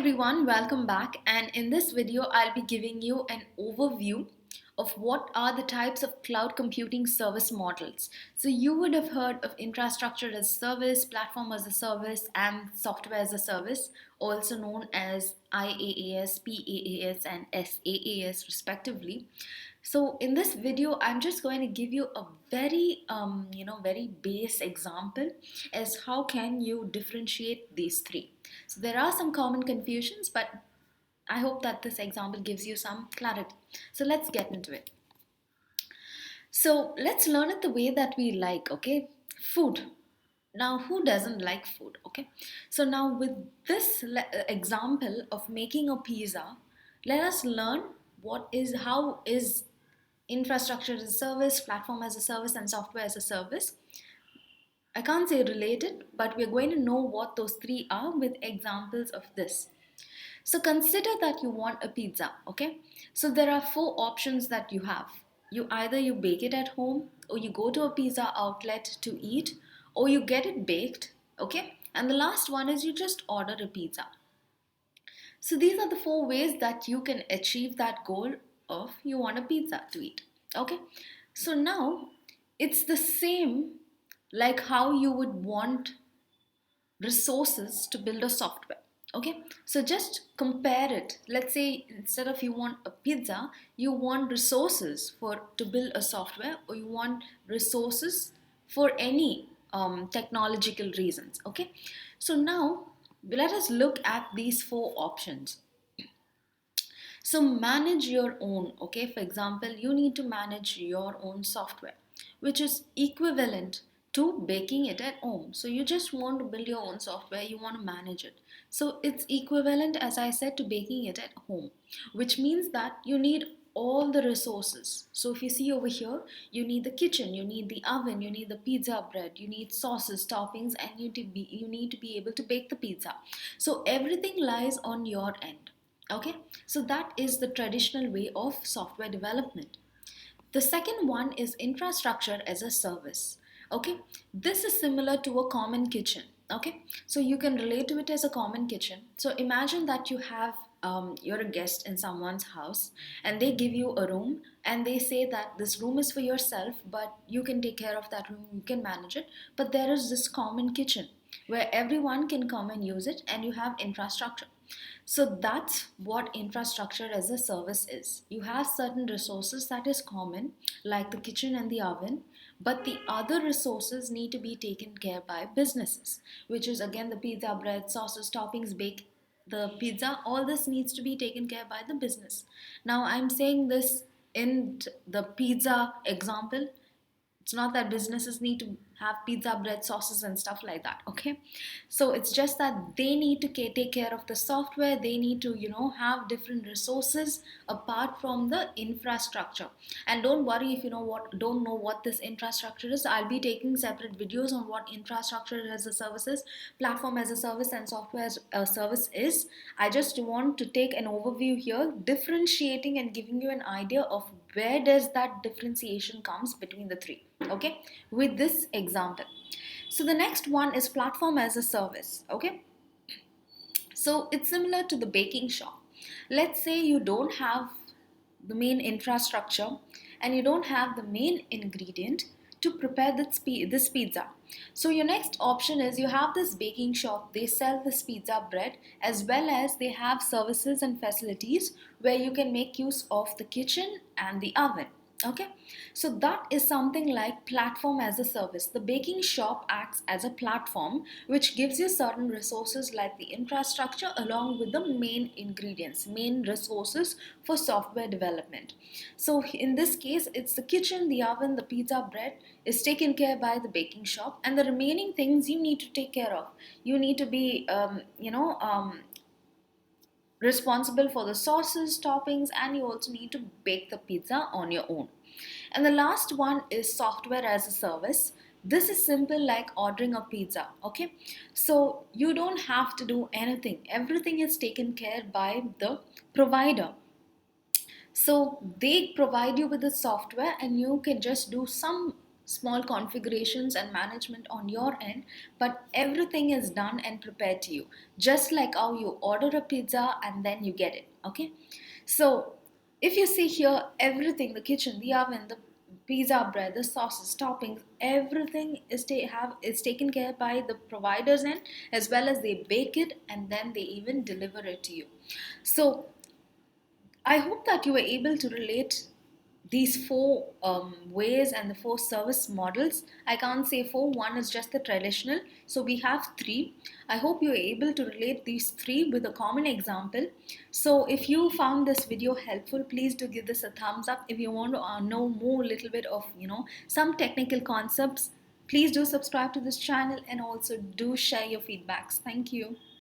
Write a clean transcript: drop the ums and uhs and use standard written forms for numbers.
everyone, welcome back. And in this video, I'll be giving you an overview of what are the types of cloud computing service models. So, you would have heard of infrastructure as a service, platform as a service, and software as a service, also known as IaaS, PaaS, and SaaS, respectively. So in this video, I'm just going to give you a very base example as how can you differentiate these three. So there are some common confusions, but I hope that this example gives you some clarity. So let's get into it. So let's learn it the way that we like, okay? Food. Now, who doesn't like food, okay? So now with this example of making a pizza, let us learn how is infrastructure as a service, platform as a service, and software as a service. I can't say related, but we're going to know what those three are with examples of this. So consider that you want a pizza, okay? So there are four options that you have. You bake it at home, or you go to a pizza outlet to eat, or you get it baked, okay? And the last one is you just order a pizza. So these are the four ways that you can achieve that goal of you want a pizza to eat. Okay. So now it's the same like how you would want resources to build a software. Okay. So just compare it. Let's say instead of you want a pizza, you want resources for to build a software, or you want resources for any technological reasons. Okay. So now let us look at these four options. So manage your own, okay? For example, you need to manage your own software, which is equivalent to baking it at home. So you just want to build your own software, you want to manage it. So it's equivalent, as I said, to baking it at home, which means that you need all the resources. So if you see over here, you need the kitchen, you need the oven, you need the pizza bread, you need sauces, toppings, and you need to be able to bake the pizza. So everything lies on your end. Okay, so that is the traditional way of software development. The second one is infrastructure as a service. Okay, this is similar to a common kitchen. Okay, so you can relate to it as a common kitchen. So imagine that you're a guest in someone's house, and they give you a room, and they say that this room is for yourself, but you can take care of that room, you can manage it. But there is this common kitchen where everyone can come and use it, and you have infrastructure. So that's what infrastructure as a service is. You have certain resources that is common, like the kitchen and the oven, but the other resources need to be taken care by businesses, which is again the pizza bread, sauces, toppings, bake the pizza. All this needs to be taken care by the business. Now I'm saying this in the pizza example. It's not that businesses need to have pizza bread sauces and stuff like that, okay? So it's just that they need to take care of the software. They need to have different resources apart from the infrastructure. And don't worry if don't know what this infrastructure is. I'll be taking separate videos on what infrastructure as a service is, platform as a service, and software as a service is. I just want to take an overview here, differentiating and giving you an idea of where does that differentiation comes between the three, okay, with this example. So the next one is platform as a service, okay? So it's similar to the baking shop. Let's say you don't have the main infrastructure and you don't have the main ingredient to prepare this pizza. So your next option is you have this baking shop, they sell this pizza bread, as well as they have services and facilities where you can make use of the kitchen and the oven. Okay, so that is something like platform as a service. The baking shop acts as a platform which gives you certain resources like the infrastructure along with the main ingredients, main resources for software development. So in this case, it's the kitchen, the oven, the pizza bread is taken care by the baking shop, and the remaining things you need to take care of. You need to be responsible for the sauces, toppings, and you also need to bake the pizza on your own. And the last one is software as a service. This is simple like ordering a pizza, okay? So you don't have to do anything. Everything is taken care by the provider. So they provide you with the software and you can just do some small configurations and management on your end, but everything is done and prepared to you, just like how you order a pizza and then you get it. Okay, so if you see here, everything, the kitchen, the oven, the pizza bread, the sauces, toppings, everything is taken care by the providers end, as well as they bake it and then they even deliver it to you. So I hope that you were able to relate these four ways and the four service models. I can't say four, one is just the traditional. So we have three. I hope you're able to relate these three with a common example. So if you found this video helpful, please do give this a thumbs up. If you want to know more, little bit of, some technical concepts, please do subscribe to this channel and also do share your feedbacks. Thank you.